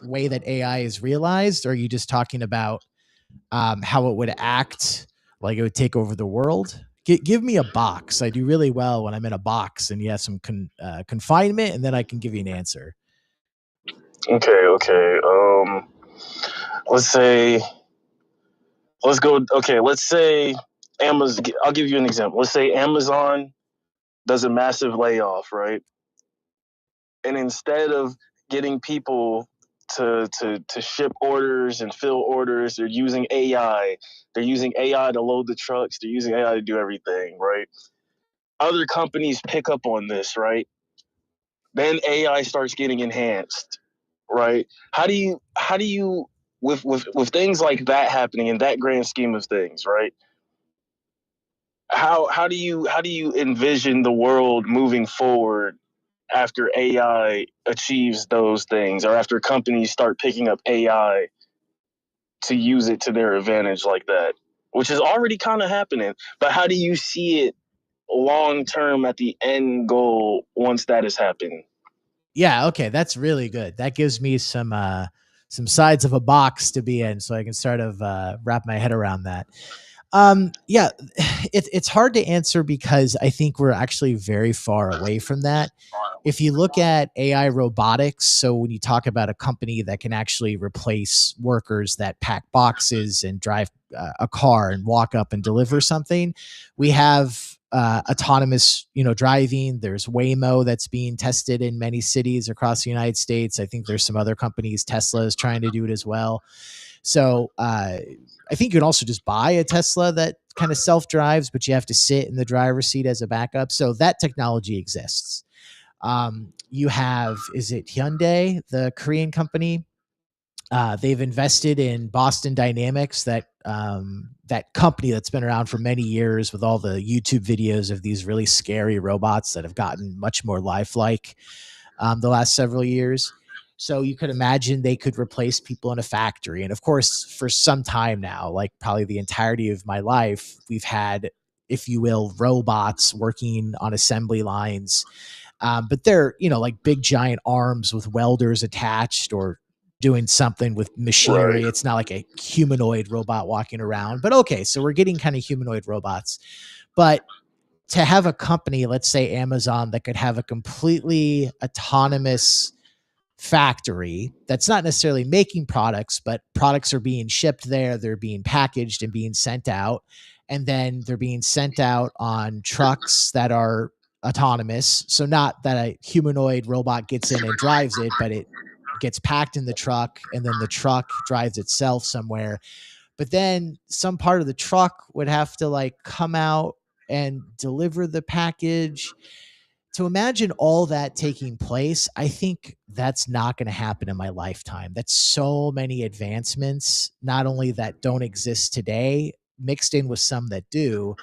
way that AI is realized, or are you just talking about how it would act, like it would take over the world? Give me a box. I do really well when I'm in a box and you have some confinement, and then I can give you an answer. Okay. Let's say, let's go. Okay, let's say Amazon. I'll give you an example. Let's say Amazon does a massive layoff, right? And instead of getting people to ship orders and fill orders, they're using AI. They're using AI to load the trucks. They're using AI to do everything, right? Other companies pick up on this, right? Then AI starts getting enhanced, right? How do you with things like that happening in that grand scheme of things, right? How do you envision the world moving forward after AI achieves those things, or after companies start picking up AI to use it to their advantage like that, which is already kind of happening. But how do you see it long term at the end goal once that has happened? Yeah, okay, that's really good. That gives me some sides of a box to be in, so I can sort of wrap my head around that. Yeah, it's hard to answer because I think we're actually very far away from that. If you look at AI robotics, so when you talk about a company that can actually replace workers that pack boxes and drive a car and walk up and deliver something, we have autonomous, driving. There's Waymo that's being tested in many cities across the United States. I think there's some other companies. Tesla is trying to do it as well. So I think you can also just buy a Tesla that kind of self drives, but you have to sit in the driver's seat as a backup. So that technology exists. You have, is it Hyundai, the Korean company? They've invested in Boston Dynamics, that company that's been around for many years, with all the YouTube videos of these really scary robots that have gotten much more lifelike the last several years. So you could imagine they could replace people in a factory. And of course, for some time now, like probably the entirety of my life, we've had, if you will, robots working on assembly lines. But they're, like big giant arms with welders attached, or doing something with Right. machinery. It's not like a humanoid robot walking around. But okay, so we're getting kind of humanoid robots. But to have a company, let's say Amazon, that could have a completely autonomous factory that's not necessarily making products, but products are being shipped there, they're being packaged and being sent out, and then they're being sent out on trucks that are autonomous. So not that a humanoid robot gets in and drives it, but it gets packed in the truck, and then the truck drives itself somewhere. But then some part of the truck would have to like come out and deliver the package. To imagine all that taking place, I think that's not going to happen in my lifetime. That's so many advancements, not only that don't exist today, mixed in with some that do,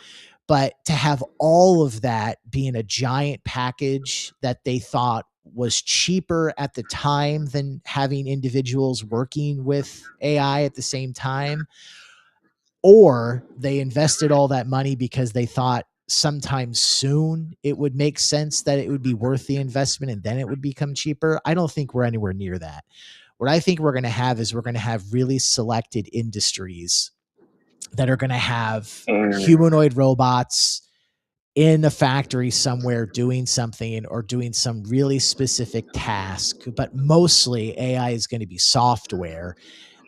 but to have all of that be in a giant package that they thought was cheaper at the time than having individuals working with AI at the same time, or they invested all that money because they thought sometime soon it would make sense that it would be worth the investment and then it would become cheaper. I don't think we're anywhere near that. What I think we're going to have is we're going to have really selected industries that are going to have Mm, humanoid robots in a factory somewhere doing something, or doing some really specific task. But mostly AI is going to be software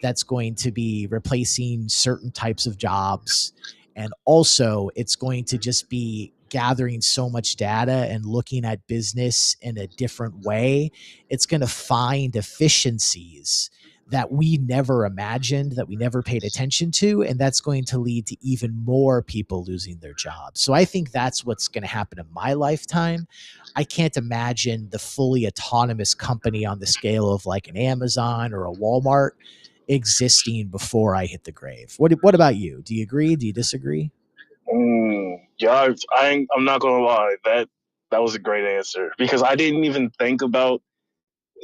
that's going to be replacing certain types of jobs. And also, it's going to just be gathering so much data and looking at business in a different way. It's going to find efficiencies that we never imagined, that we never paid attention to. And that's going to lead to even more people losing their jobs. So I think that's what's going to happen in my lifetime. I can't imagine the fully autonomous company on the scale of like an Amazon or a Walmart existing before I hit the grave. What about you? Do you agree? Do you disagree? yeah, I'm not gonna lie. That was a great answer, because I didn't even think about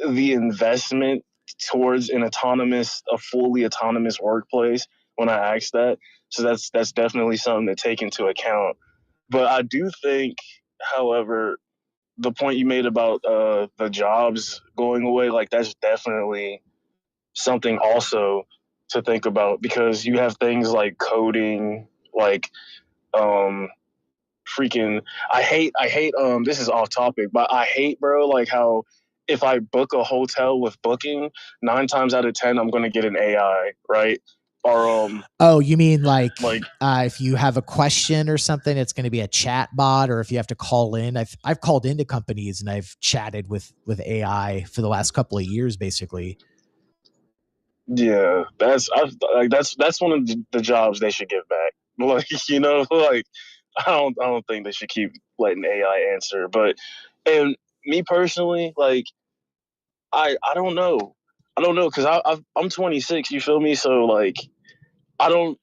the investment towards a fully autonomous workplace when I asked that. So that's definitely something to take into account. But I do think, however, the point you made about the jobs going away, like that's definitely something also to think about, because you have things like coding, like um freaking I hate this is off topic, but I hate, bro, like how if I book a hotel with Booking, 9 times out of 10 I'm gonna get an AI, right? Or Oh, you mean like if you have a question or something, it's going to be a chat bot, or if you have to call in. I've called into companies and I've chatted with AI for the last couple of years, basically. yeah, that's one of the jobs they should give back. Like, like I don't think they should keep letting AI answer. But and me personally, like I don't know. I don't know, because I'm 26. You feel me? So like I don't.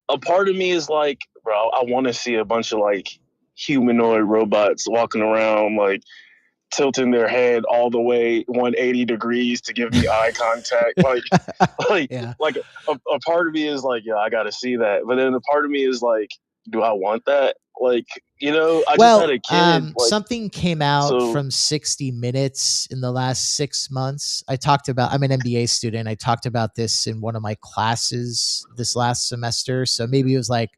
A part of me is like, bro, I want to see a bunch of like humanoid robots walking around, like tilting their head all the way 180 degrees to give me eye contact. Like, Yeah. like a part of me is like, yeah, I got to see that. But then a part of me is like, do I want that? Like, I just had Well, a kid. Like, something came out so from 60 Minutes in the last 6 months. I'm an MBA student. I talked about this in one of my classes this last semester. So maybe it was like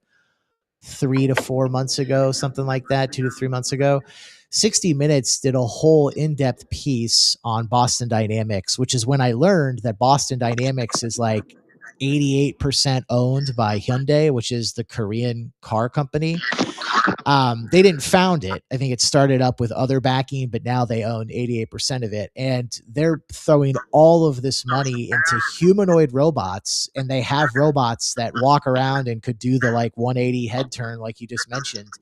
3 to 4 months ago, something like that, 2 to 3 months ago. 60 Minutes did a whole in depth piece on Boston Dynamics, which is when I learned that Boston Dynamics is like 88% owned by Hyundai, which is the Korean car company. They didn't found it. I think it started up with other backing, but now they own 88% of it. And they're throwing all of this money into humanoid robots. And they have robots that walk around and could do the like 180 head turn, like you just mentioned.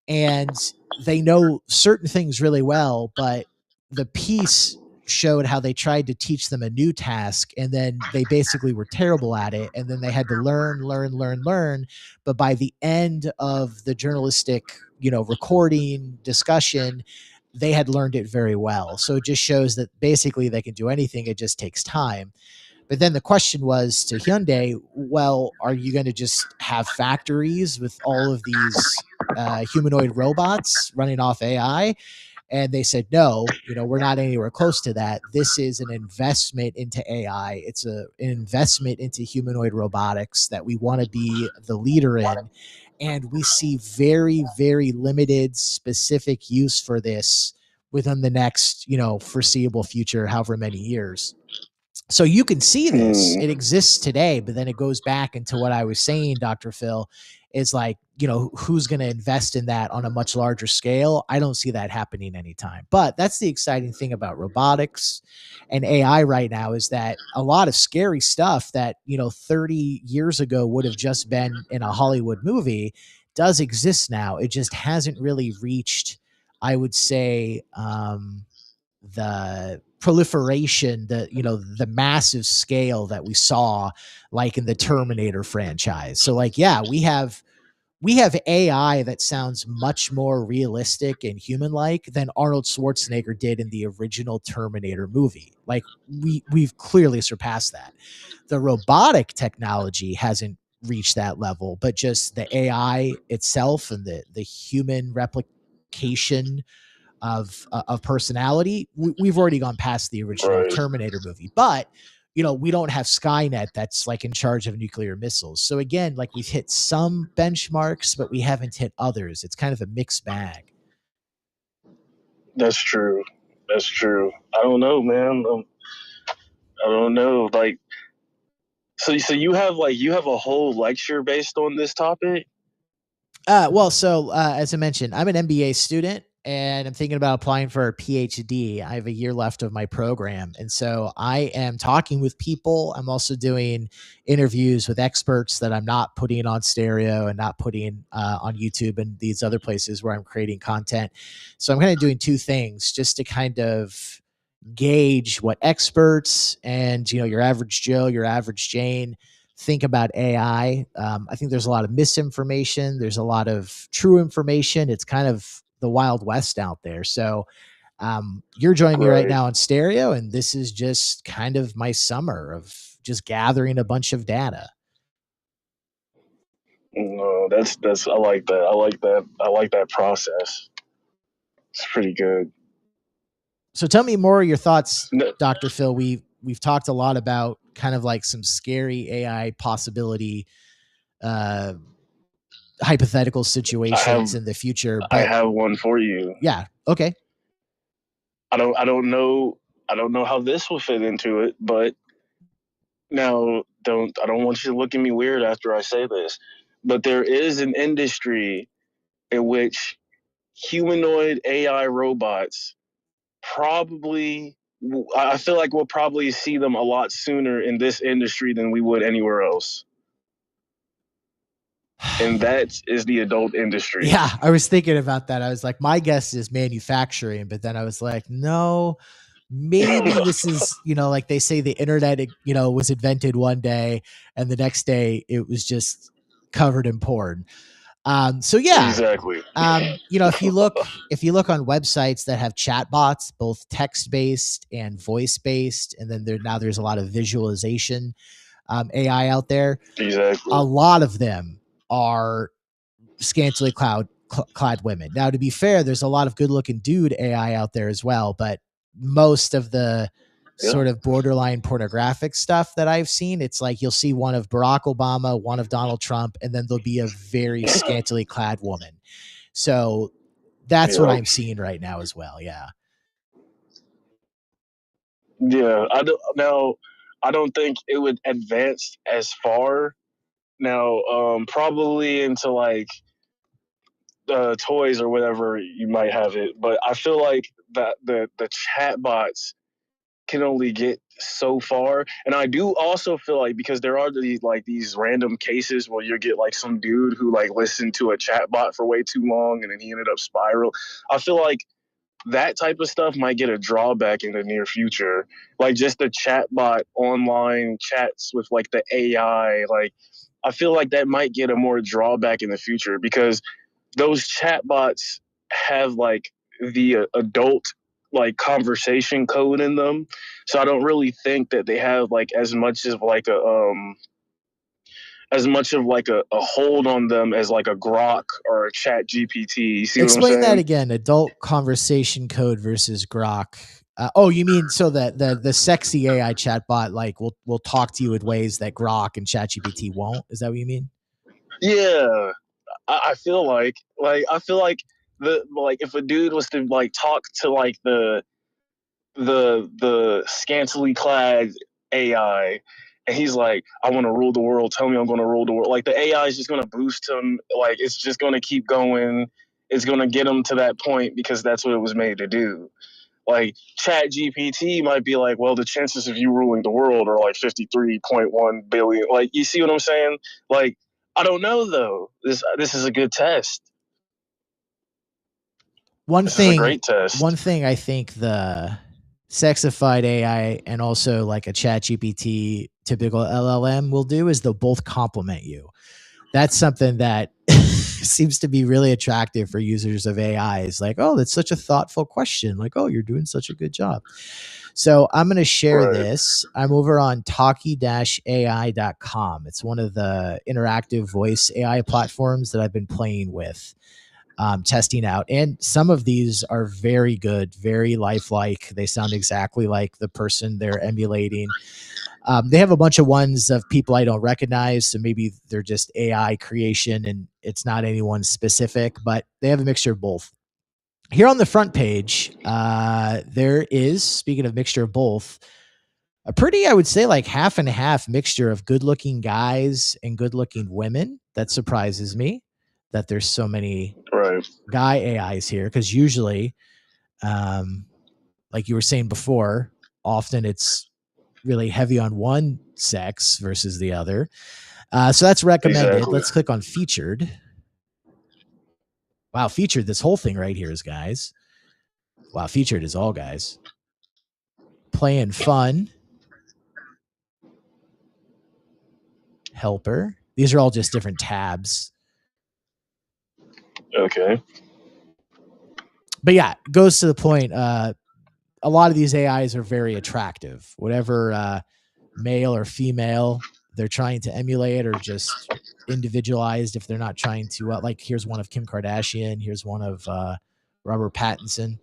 And they know certain things really well, but the piece showed how they tried to teach them a new task and then they basically were terrible at it, and then they had to learn, but by the end of the journalistic recording discussion, they had learned it very well. So it just shows that basically they can do anything, it just takes time. But then the question was to Hyundai, well, are you going to just have factories with all of these humanoid robots running off AI? And they said, no, we're not anywhere close to that. This is an investment into AI. It's an investment into humanoid robotics that we want to be the leader in. And we see very, very limited specific use for this within the next, foreseeable future, however many years. So you can see this, it exists today, but then it goes back into what I was saying, Dr. Phil, is like, who's going to invest in that on a much larger scale? I don't see that happening anytime. But that's the exciting thing about robotics and AI right now, is that a lot of scary stuff that, 30 years ago would have just been in a Hollywood movie does exist now. It just hasn't really reached, I would say, the proliferation, the massive scale that we saw like in the Terminator franchise. So like, yeah, we have AI that sounds much more realistic and human like than Arnold Schwarzenegger did in the original Terminator movie. Like we've clearly surpassed that. The robotic technology hasn't reached that level, but just the AI itself and the human replication of personality, we've already gone past the original right. Terminator movie. But we don't have Skynet that's like in charge of nuclear missiles. So again, like we've hit some benchmarks, but we haven't hit others. It's kind of a mixed bag. That's true. That's true. I don't know, man. I don't know. Like, so you have a whole lecture based on this topic. As I mentioned, I'm an MBA student and I'm thinking about applying for a PhD. I have a year left of my program. And so I am talking with people. I'm also doing interviews with experts that I'm not putting on stereo and not putting on YouTube and these other places where I'm creating content. So I'm kind of doing two things just to kind of gauge what experts and your average Joe, your average Jane think about AI. I think there's a lot of misinformation. There's a lot of true information. It's kind of the Wild West out there. So you're joining me right Right. now on stereo, and this is just kind of my summer of just gathering a bunch of data. No, that's I like that. I like that. I like that process. It's pretty good. So tell me more of your thoughts, No, Dr. Phil. we've talked a lot about kind of like some scary AI possibility, hypothetical situations in the future. I But have one for you. yeah, okay. I don't know how this will fit into it, but now I don't want you to look at me weird after I say this, but there is an industry in which humanoid AI robots probably, I feel like we'll probably see them a lot sooner in this industry than we would anywhere else. And that is the adult industry. Yeah, I was thinking about that. I was like, my guess is manufacturing, but then I was like, no, maybe this is, like they say the internet, was invented one day and the next day it was just covered in porn. So yeah, exactly. if you look on websites that have chatbots, both text based and voice based, and then there's a lot of visualization AI out there. Exactly. A lot of them are scantily clad women. Now, to be fair, there's a lot of good looking dude AI out there as well, but most of the sort of borderline pornographic stuff that I've seen, it's like you'll see one of Barack Obama, one of Donald Trump, and then there'll be a very scantily clad woman. So that's what I'm seeing right now as well. Yeah. Yeah. I don't think it would advance as far now, probably into like toys or whatever you might have it, but I feel like that the chatbots can only get so far. And I do also feel like, because there are these random cases where you get like some dude who like listened to a chatbot for way too long and then he ended up spiral. I feel like that type of stuff might get a drawback in the near future. Like just the chatbot online chats with like the AI, like I feel like that might get a more drawback in the future, because those chatbots have like the adult like conversation code in them. So I don't really think that they have like as much of like a hold on them as like a Grok or a Chat GPT. You see what I'm Explain saying? that again. Adult conversation code versus Grok. Oh, you mean so that the sexy AI chatbot like will talk to you in ways that Grok and ChatGPT won't? Is that what you mean? Yeah, I feel like if a dude was to like talk to like the scantily clad AI, and he's like, I want to rule the world. Tell me I'm going to rule the world. Like the AI is just going to boost him. Like it's just going to keep going. It's going to get him to that point because that's what it was made to do. Like Chat GPT might be like, well, the chances of you ruling the world are like 53.1 billion. Like, you see what I'm saying? Like, I don't know though. This is a good test. This is a great test. One thing I think the sexified AI and also like a Chat GPT typical LLM will do is they'll both complement you. That's something that seems to be really attractive for users of AI. Is like, oh, that's such a thoughtful question. Like, oh, you're doing such a good job. So I'm going to share this. I'm over on talkie-ai.com. It's one of the interactive voice AI platforms that I've been playing with, testing out. And some of these are very good, very lifelike. They sound exactly like the person they're emulating. They have a bunch of ones of people I don't recognize, so maybe they're just AI creation and it's not anyone specific, but they have a mixture of both. Here on the front page, there is, speaking of mixture of both, a pretty, I would say, like half and half mixture of good-looking guys and good-looking women. That surprises me that there's so many guy AIs here, because usually, like you were saying before, often it's really heavy on one sex versus the other. So that's recommended. Exactly. Let's click on featured. Wow, featured. This whole thing right here is guys. Wow, featured is all guys. Playing fun. Helper. These are all just different tabs. Okay. But yeah, goes to the point. A lot of these AIs are very attractive. Whatever male or female they're trying to emulate, or just individualized if they're not trying to like, here's one of Kim Kardashian, here's one of Robert Pattinson.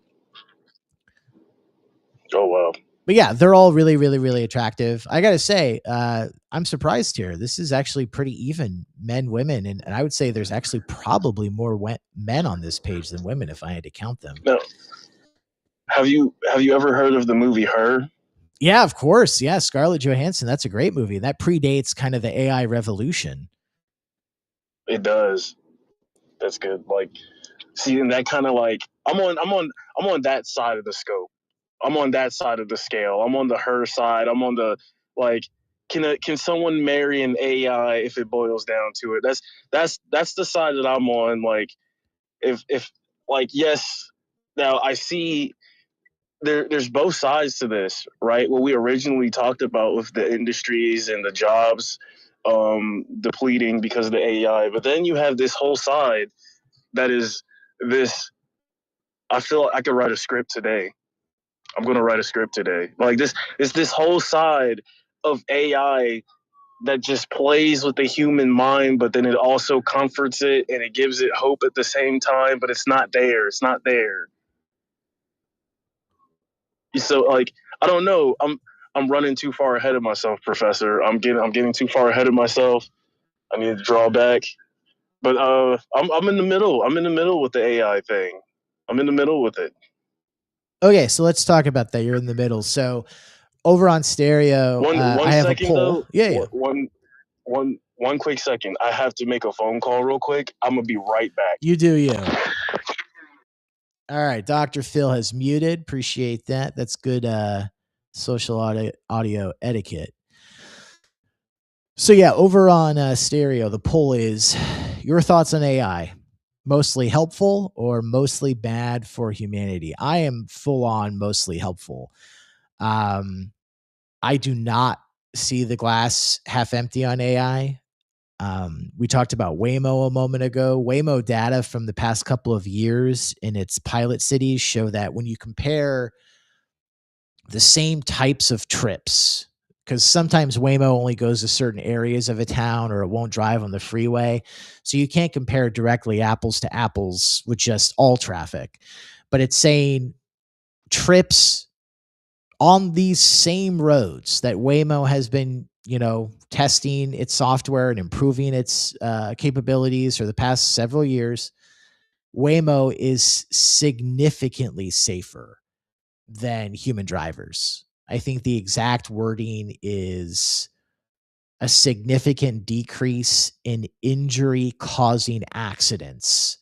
Oh wow. But yeah, they're all really, really, really attractive. I gotta say, I'm surprised here. This is actually pretty even, men, women, and I would say there's actually probably more men on this page than women if I had to count them. Now, have you ever heard of the movie Her? Yeah, of course. Yeah, Scarlett Johansson. That's a great movie. That predates kind of the AI revolution. It does. That's good. Like, see, and that kind of like I'm on that side of the scope. I'm on that side of the scale. I'm on the her side. I'm on the like. Can someone marry an AI if it boils down to it? That's the side that I'm on. Like, if like yes, now I see there's both sides to this, right? What we originally talked about with the industries and the jobs depleting because of the AI, but then you have this whole side that is this. I feel I could write a script today. I'm gonna write a script today. Like this, it's this whole side of AI that just plays with the human mind, but then it also comforts it and it gives it hope at the same time. But it's not there. It's not there. So like I don't know. I'm running too far ahead of myself, Professor. I'm getting too far ahead of myself. I need to draw back. But I'm in the middle. I'm in the middle with the AI thing. I'm in the middle with it. Okay, so let's talk about that. You're in the middle. So over on Stereo, One I have a second poll. though. Yeah, yeah. One quick second. I have to make a phone call real quick. I'm gonna be right back. You do you. All right, Dr. Phil has muted. Appreciate that. That's good social audio etiquette. So yeah, over on Stereo, the poll is your thoughts on AI. Mostly helpful or mostly bad for humanity? I am full on mostly helpful. Um, I do not see the glass half empty on AI. We talked about Waymo a moment ago. Waymo data from the past couple of years in its pilot cities show that when you compare the same types of trips, because sometimes Waymo only goes to certain areas of a town or it won't drive on the freeway. So you can't compare directly apples to apples with just all traffic. But it's saying trips on these same roads that Waymo has been, testing its software and improving its capabilities for the past several years, Waymo is significantly safer than human drivers. I think the exact wording is a significant decrease in injury causing accidents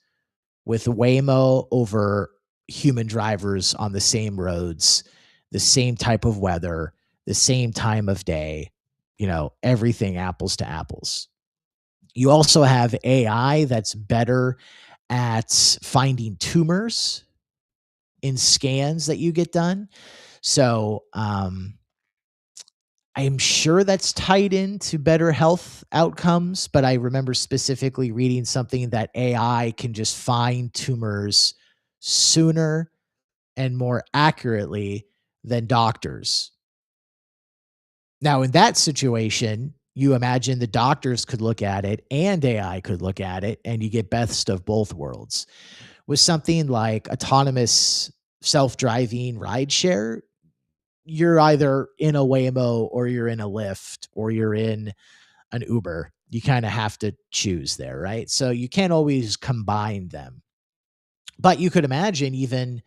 with Waymo over human drivers on the same roads, the same type of weather, the same time of day, everything apples to apples. You also have AI that's better at finding tumors in scans that you get done. So, I'm sure that's tied into better health outcomes, but I remember specifically reading something that AI can just find tumors sooner and more accurately than doctors. Now, in that situation, you imagine the doctors could look at it and AI could look at it, and you get best of both worlds. With something like autonomous self-driving rideshare, you're either in a Waymo or you're in a Lyft or you're in an Uber. You kind of have to choose there, right? So you can't always combine them. But you could imagine even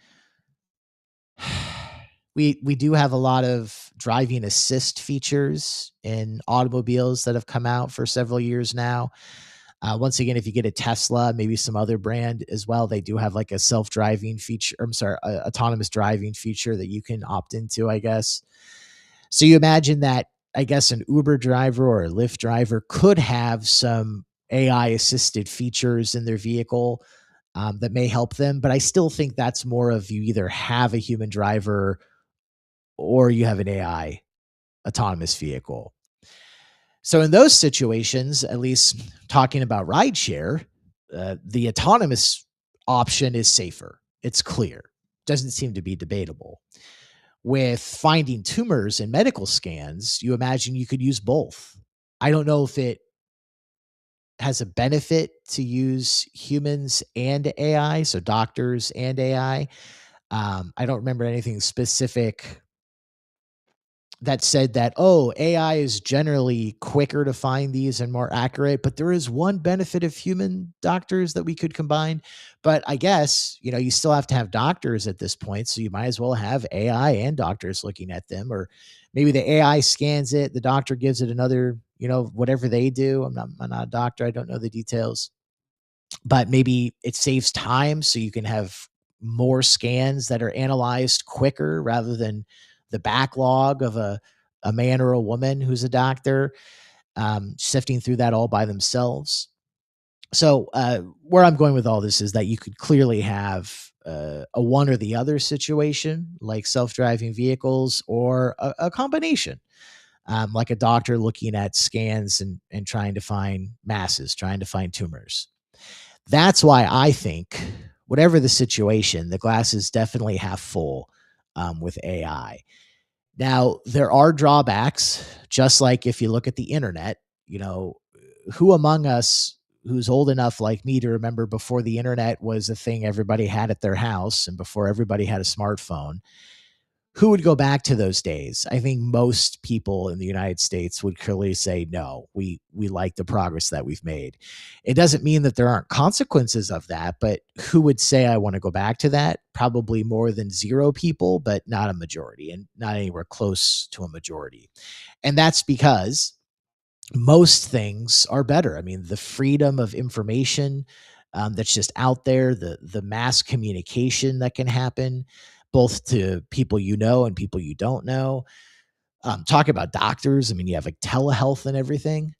we do have a lot of driving assist features in automobiles that have come out for several years now. Once again, if you get a Tesla, maybe some other brand as well, they do have like a self-driving feature. I'm sorry, autonomous driving feature that you can opt into, I guess. So you imagine that, I guess, an Uber driver or a Lyft driver could have some AI assisted features in their vehicle that may help them. But I still think that's more of you either have a human driver or you have an AI autonomous vehicle. So in those situations, at least talking about rideshare, the autonomous option is safer. It's clear. Doesn't seem to be debatable. With finding tumors in medical scans, you imagine you could use both. I don't know if it has a benefit to use humans and AI, so doctors and AI. I don't remember anything specific that said that, oh, AI is generally quicker to find these and more accurate, but there is one benefit of human doctors that we could combine. But I guess, you still have to have doctors at this point. So you might as well have AI and doctors looking at them, or maybe the AI scans it, the doctor gives it another, whatever they do. I'm not a doctor. I don't know the details, but maybe it saves time so you can have more scans that are analyzed quicker rather than the backlog of a man or a woman who's a doctor, sifting through that all by themselves. So, where I'm going with all this is that you could clearly have a one or the other situation, like self-driving vehicles, or a combination, like a doctor looking at scans and trying to find masses, trying to find tumors. That's why I think, whatever the situation, the glass is definitely half full, with AI. Now, there are drawbacks, just like if you look at the internet, you know, who among us who's old enough like me to remember before the internet was a thing everybody had at their house and before everybody had a smartphone, who would go back to those days? I think most people in the United States would clearly say no. We like the progress that we've made. It doesn't mean that there aren't consequences of that, but who would say I want to go back to that? Probably more than zero people, but not a majority, and not anywhere close to a majority. And that's because most things are better. I mean, the freedom of information, that's just out there, the mass communication that can happen, both to people and people you don't know. Talk about doctors. I mean, you have like telehealth and everything.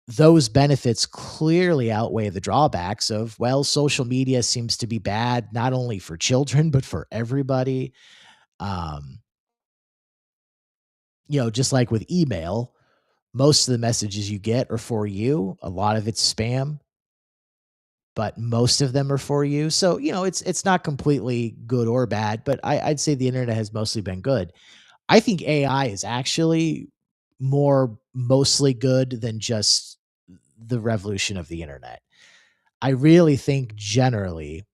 Those benefits clearly outweigh the drawbacks of, well, social media seems to be bad, not only for children, but for everybody. Um, just like with email, most of the messages you get are for you. A lot of it's spam, but most of them are for you. So, it's not completely good or bad, but I'd say the internet has mostly been good. I think AI is actually more mostly good than just the revolution of the internet. I really think generally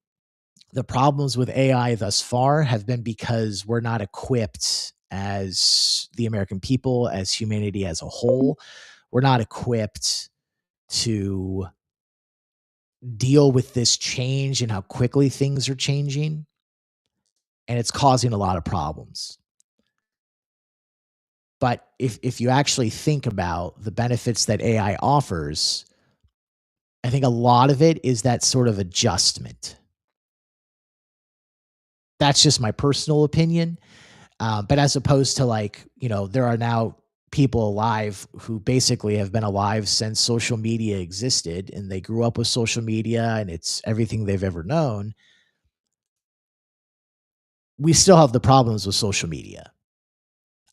the problems with AI thus far have been because we're not equipped, as the American people, as humanity as a whole. We're not equipped to deal with this change and how quickly things are changing, and it's causing a lot of problems. But if you actually think about the benefits that AI offers, I think a lot of it is that sort of adjustment. That's just my personal opinion. But as opposed to, like, there are now people alive who basically have been alive since social media existed and they grew up with social media and it's everything they've ever known. We still have the problems with social media.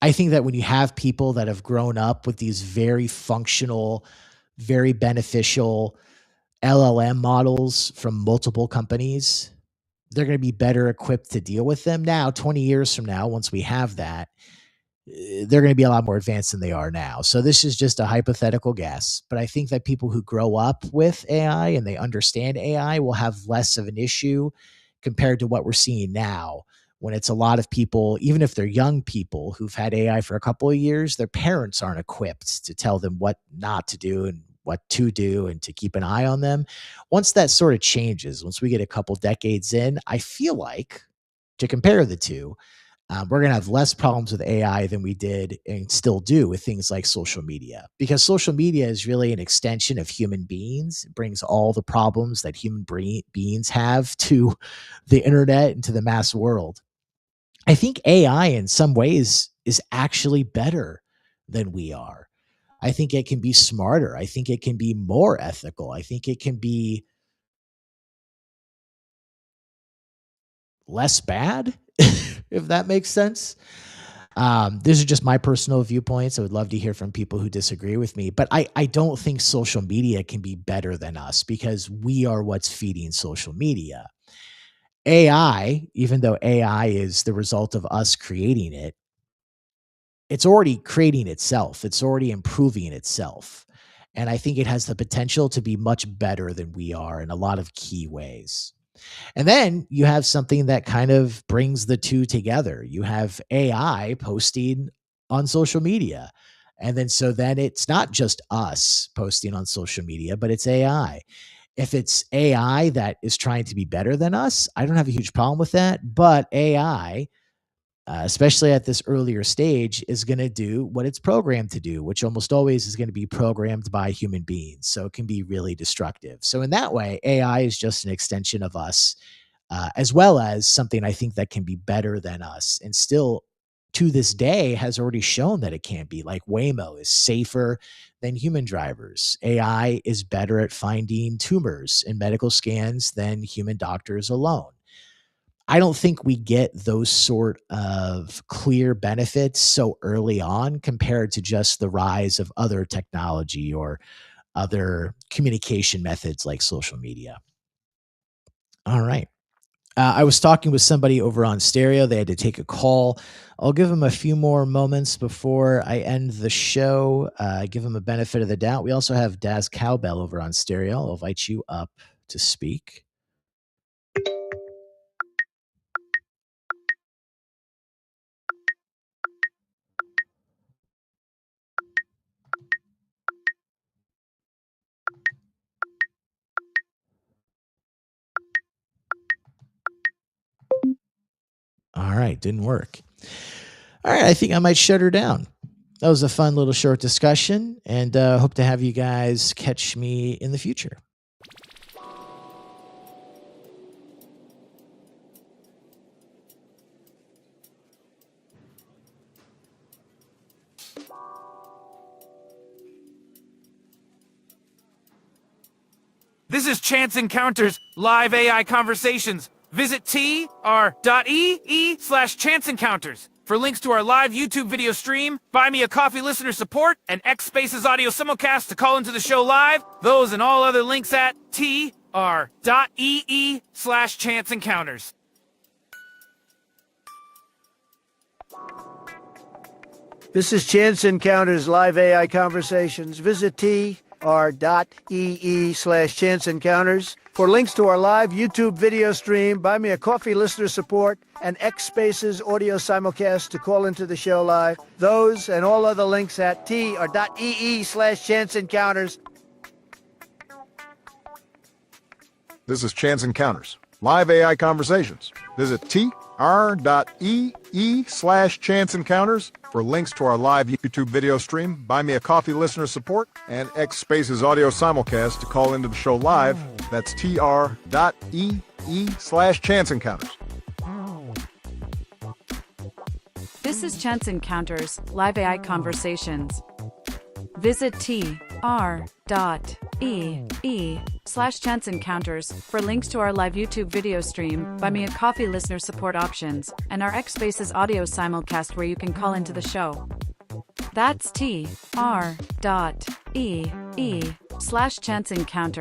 I think that when you have people that have grown up with these very functional, very beneficial LLM models from multiple companies, they're going to be better equipped to deal with them. Now, 20 years from now, once we have that, they're going to be a lot more advanced than they are now. So this is just a hypothetical guess, but I think that people who grow up with AI and they understand AI will have less of an issue compared to what we're seeing now, when it's a lot of people, even if they're young people who've had AI for a couple of years, their parents aren't equipped to tell them what not to do and what to do and to keep an eye on them. Once that sort of changes, once we get a couple decades in, I feel like, to compare the two, we're going to have less problems with AI than we did and still do with things like social media, because social media is really an extension of human beings. It brings all the problems that beings have to the internet and to the mass world. I think AI in some ways is actually better than we are. I think it can be smarter. I think it can be more ethical. I think it can be less bad, if that makes sense. These are just my personal viewpoints. I would love to hear from people who disagree with me, but I don't think social media can be better than us because we are what's feeding social media. AI, even though AI is the result of us creating it, it's already creating itself. It's already improving itself. And I think it has the potential to be much better than we are in a lot of key ways. And then you have something that kind of brings the two together. You have AI posting on social media. And then so then it's not just us posting on social media, but it's AI. If it's AI that is trying to be better than us, I don't have a huge problem with that. But AI, especially at this earlier stage, is going to do what it's programmed to do, which almost always is going to be programmed by human beings. So it can be really destructive. So in that way, AI is just an extension of us, as well as something I think that can be better than us, and still to this day has already shown that it can be. Like Waymo is safer than human drivers. AI is better at finding tumors in medical scans than human doctors alone. I don't think we get those sort of clear benefits so early on compared to just the rise of other technology or other communication methods like social media. All right. I was talking with somebody over on Stereo. They had to take a call. I'll give them a few more moments before I end the show. Give them a benefit of the doubt. We also have Daz Cowbell over on Stereo. I'll invite you up to speak. All right, didn't work. All right, I think I might shut her down. That was a fun little short discussion, and hope to have you guys catch me in the future. This is Chance Encounters live AI conversations. Visit tr.ee/Chance Encounters for links to our live YouTube video stream, Buy Me a Coffee listener support, and X Spaces audio simulcast to call into the show live. Those and all other links at tr.ee/Chance Encounters. This is Chance Encounters live AI conversations. Visit tr.ee/Chance Encounters for links to our live YouTube video stream, Buy Me a Coffee listener support, and X Spaces audio simulcast to call into the show live. Those and all other links at tr.ee/Chance Encounters. This is Chance Encounters live AI conversations. Visit tr.ee/Chance Encounters for links to our live YouTube video stream, Buy Me a Coffee listener support, and X Spaces audio simulcast to call into the show live. That's tr.ee/Chance Encounters. This is Chance Encounters live AI conversations. Visit tr.ee/Chance Encounters for links to our live YouTube video stream, Buy Me a Coffee listener support options, and our X Spaces audio simulcast where you can call into the show. That's tr.ee/Chance Encounters.